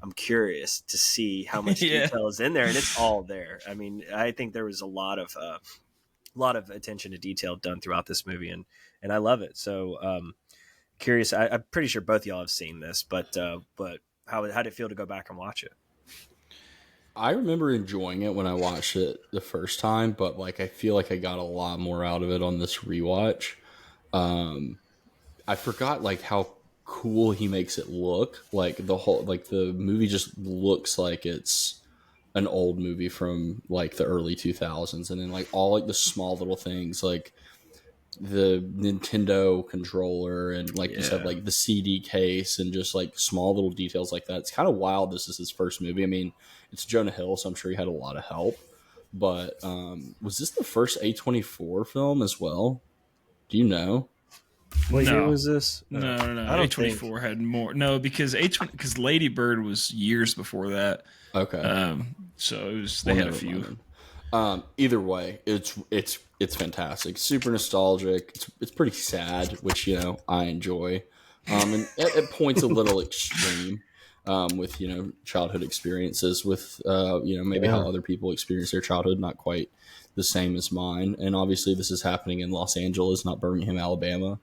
I'm curious to see how much Yeah. detail is in there, and it's all there. I mean, I think there was a lot of attention to detail done throughout this movie, and I love it. So curious. I'm pretty sure both of y'all have seen this, but how did it feel to go back and watch it? I remember enjoying it when I watched it the first time, but like I feel like I got a lot more out of it on this rewatch. I forgot like how cool he makes it look. Like the movie just looks like it's an old movie from like the early 2000s, and then like all like the small little things like the Nintendo controller and like you said, Yeah. like the CD case and just like small little details like that. It's kind of wild. This is his first movie. I mean, it's Jonah Hill, so I'm sure he had a lot of help. But was this the first A24 film as well? Do you know? What year No, was this? no. I A don't twenty think. four had more. No, because because Lady Bird was years before that. Okay. So it was they Well, had a never few. mind then. Either way, it's fantastic. Super nostalgic. It's pretty sad, which I enjoy. And at points a little extreme, with childhood experiences with maybe how Yeah. other people experience their childhood, not quite the same as mine. And obviously, this is happening in Los Angeles, not Birmingham, Alabama.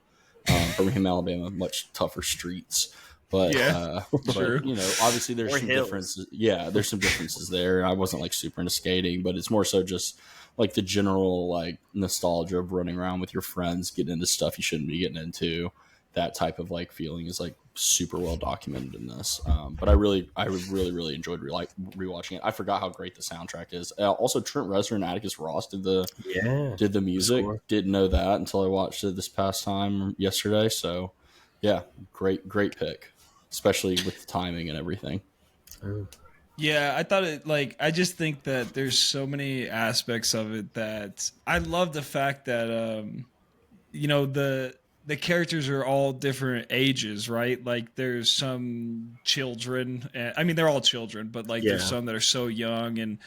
Birmingham, Alabama, much tougher streets. But Yeah, true. obviously there's Or some hills. differences. Yeah, there's some differences there. I wasn't like super into skating, but it's more so just like the general like nostalgia of running around with your friends, getting into stuff you shouldn't be getting into. That type of like feeling is like super well documented in this. But I really enjoyed rewatching it. I forgot how great the soundtrack is. Also, Trent Reznor and Atticus Ross Yeah. did the The music. score. Didn't know that until I watched it this past time yesterday. So, yeah, great pick, especially with the timing and everything. Oh. Yeah, I thought it like I just think that there's so many aspects of it that I love the fact that the characters are all different ages, right? Like there's some children, and, I mean they're all children, but like there's Yeah. some that are so young. And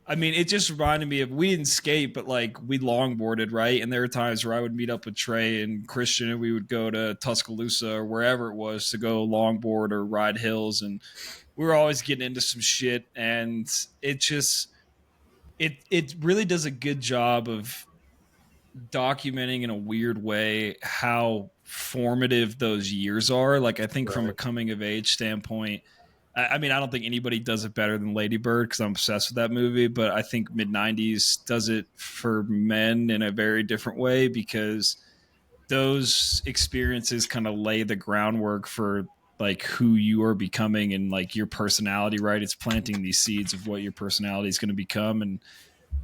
I mean, it just reminded me of we didn't skate, but like we longboarded, right? And there were times where I would meet up with Trey and Christian, and we would go to Tuscaloosa or wherever it was to go longboard or ride hills, and we were always getting into some shit. And it just it really does a good job of documenting in a weird way how formative those years are. Like I think from a Right. coming of age standpoint, I mean, I don't think anybody does it better than Lady Bird because I'm obsessed with that movie. But I think mid-90s does it for men in a very different way because those experiences kind of lay the groundwork for like who you are becoming and like your personality, right? It's planting these seeds of what your personality is going to become. And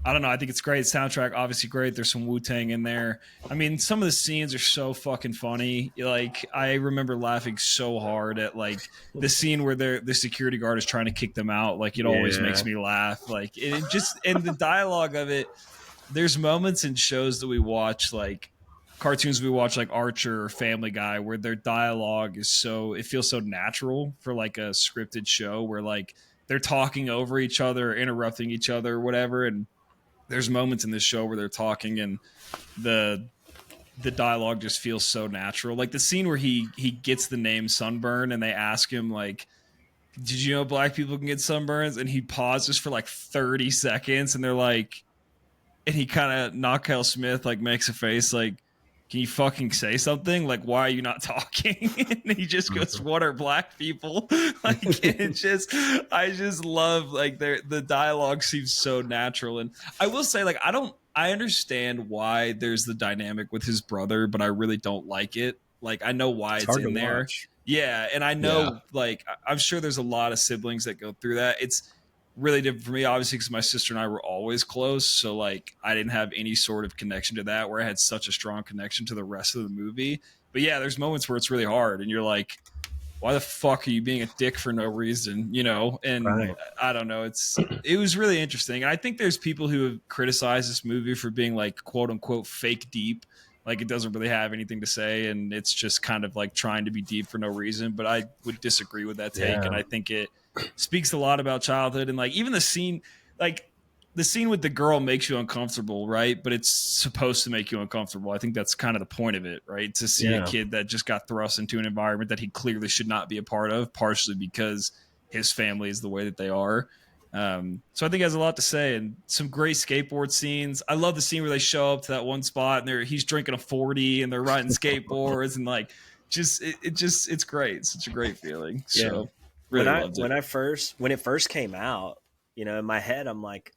I don't know. I think it's great. Soundtrack, obviously great. There's some Wu-Tang in there. I mean, some of the scenes are so fucking funny. Like, I remember laughing so hard at like the scene where the security guard is trying to kick them out. Like, it always Yeah. makes me laugh. Like, it just and the dialogue of it. There's moments in shows that we watch, like cartoons we watch, like Archer or Family Guy, where their dialogue is so it feels so natural for like a scripted show where like they're talking over each other, or interrupting each other, or whatever, and there's moments in this show where they're talking and the dialogue just feels so natural. Like the scene where he gets the name Sunburn and they ask him like, "Did you know black people can get sunburns?" And he pauses for like 30 seconds and they're like, and he kind of Knockout Smith like makes a face like, "Can you fucking say something? Like, why are you not talking?" And he just goes, "What are black people?" Like, it just, I just love like the dialogue seems so natural. And I will say, like, I understand why there's the dynamic with his brother, but I really don't like it. Like, I know why It's it's hard to in there. watch. Yeah, and I Yeah, know, like, I'm sure there's a lot of siblings that go through that. It's really different for me, obviously, because my sister and I were always close. So like I didn't have any sort of connection to that where I had such a strong connection to the rest of the movie. But yeah, there's moments where it's really hard and you're like, why the fuck are you being a dick for no reason? And Right. I don't know. It was really interesting. And I think there's people who have criticized this movie for being like quote unquote fake deep. Like it doesn't really have anything to say and it's just kind of like trying to be deep for no reason. But I would disagree with that take. And Yeah. I think it speaks a lot about childhood and like even like the scene with the girl makes you uncomfortable, right? But it's supposed to make you uncomfortable. I think that's kind of the point of it, right? To see a Yeah. kid that just got thrust into an environment that he clearly should not be a part of, partially because his family is the way that they are. So I think it has a lot to say and some great skateboard scenes. I love the scene where they show up to that one spot and he's drinking a 40 and they're riding skateboards and like it's great. It's such a great feeling. Yeah. So really loved it. When it first came out, in my head I'm like,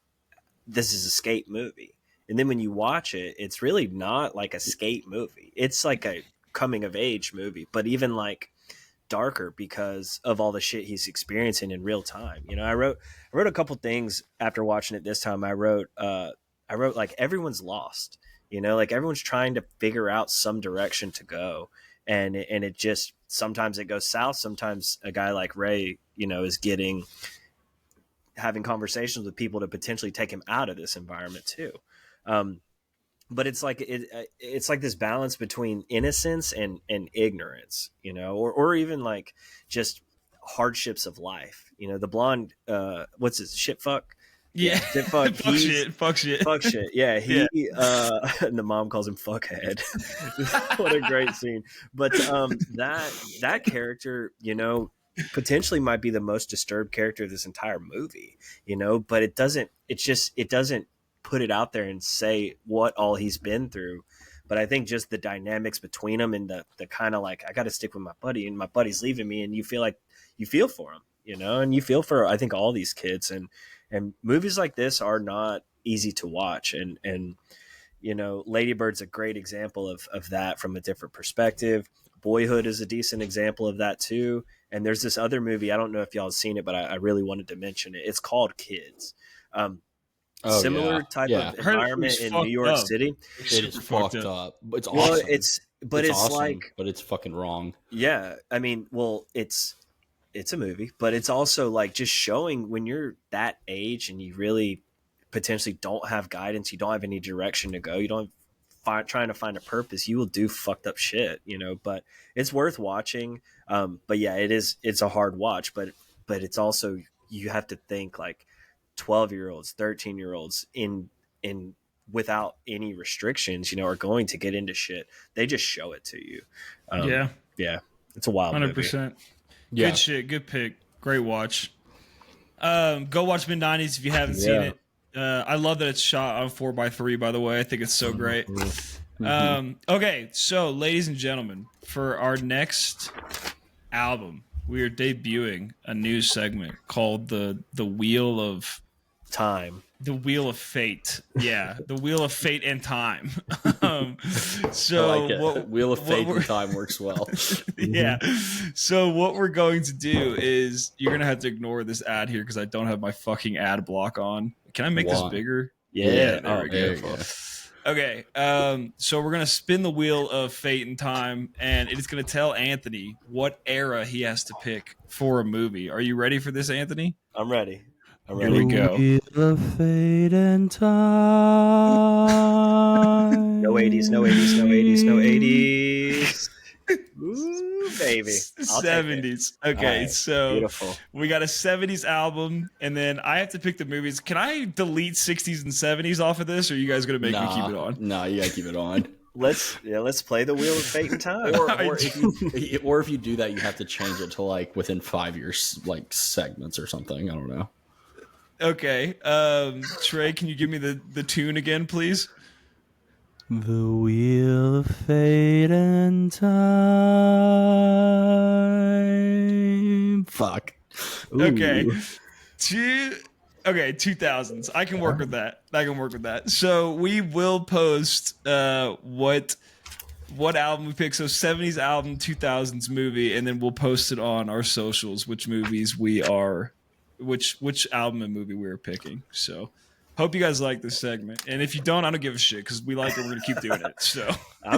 this is a skate movie. And then when you watch it, it's really not like a skate movie. It's like a coming of age movie, but even like darker because of all the shit he's experiencing in real time. I wrote a couple things after watching it this time. I wrote like everyone's lost. You know, like everyone's trying to figure out some direction to go, and it just sometimes it goes south. Sometimes a guy like Ray, you know, is having conversations with people to potentially take him out of this environment too. But it's like it's like this balance between innocence and ignorance, you know, or even like just hardships of life. You know, the blonde, what's his shit fuck? Yeah, shit fuck. Fuck shit. Fuck shit. Yeah, Yeah. and the mom calls him fuckhead. What a great scene. But that character, you know, potentially might be the most disturbed character of this entire movie, you know, but it doesn't put it out there and say what all he's been through. But I think just the dynamics between them and the kind of like, I got to stick with my buddy and my buddy's leaving me, and you feel for him, you know, and you feel for, I think, all these kids, and movies like this are not easy to watch. And, you know, Lady Bird's a great example of that from a different perspective. Boyhood is a decent example of that too. And there's this other movie, I don't know if y'all have seen it, but I really wanted to mention it. It's called Kids. Similar type of environment in New York City. It is fucked up. It's awesome. Well, it's awesome, like, but it's fucking wrong. Yeah, I mean, well, it's a movie, but it's also like just showing when you're that age and you really potentially don't have guidance, you don't have any direction to go, you don't trying to find a purpose, you will do fucked up shit, you know. But it's worth watching. But yeah, it's a hard watch, but it's also, you have to think like 12-year-olds, 13-year-olds in without any restrictions, you know, are going to get into shit. They just show it to you. Yeah, it's a wild 100%. movie. Good shit. Good pick. Great watch. Go watch mid90s if you haven't seen it. I love that it's shot on 4x3, by the way. I think it's so great. Okay, so ladies and gentlemen, for our next album, we are debuting a new segment called the Wheel of Time. The Wheel of Fate. Yeah, the Wheel of Fate and Time. So I like it. Wheel of Fate and Time works well. Yeah. So what we're going to do is, you're going to have to ignore this ad here because I don't have my fucking ad block on. Can I make this bigger? Yeah. There we go. Okay. So we're going to spin the Wheel of Fate and Time, and it's going to tell Anthony what era he has to pick for a movie. Are you ready for this, Anthony? I'm ready. Here we go. Wheel of Fate and Time. No 80s, no 80s, no 80s, no 80s. Ooh, baby. 70s. Okay, right. So beautiful. We got a 70s album, and then I have to pick the movies. Can I delete 60s and 70s off of this, or are you guys going to make me keep it on? No, you got to keep it on. Let's play the Wheel of Fate and Time. Or if you do that, you have to change it to like within 5 years, like segments or something. I don't know. Okay. Trey, can you give me the tune again, please? The Wheel of Fate and Time. Fuck. Ooh. Okay. 2000s. I can work with that. So we will post what album we pick. So 70s album, 2000s movie, and then we'll post it on our socials, which movies we are, which album and movie we're picking. So hope you guys like this segment. And if you don't, I don't give a shit because we like it. We're going to keep doing it. So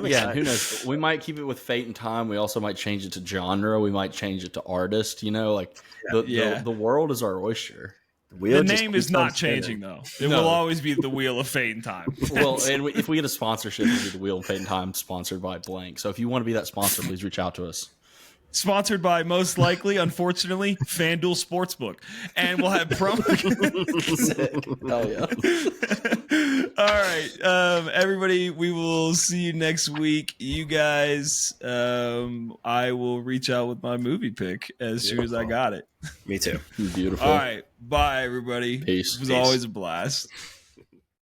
yeah, who knows? We might keep it with Fate and Time. We also might change it to genre. We might change it to artist. You know, like the world is our oyster. The name is not changing, though. It will always be the Wheel of Fate and Time. Well, and if we get a sponsorship, it'll be the Wheel of Fate and Time, sponsored by blank. So if you want to be that sponsor, please reach out to us. Sponsored by, most likely, unfortunately, FanDuel Sportsbook. And we'll have promo. Hell yeah. All right. Everybody, we will see you next week. You guys, I will reach out with my movie pick as soon as I got it. Me too. Beautiful. All right. Bye, everybody. Peace. It was always a blast.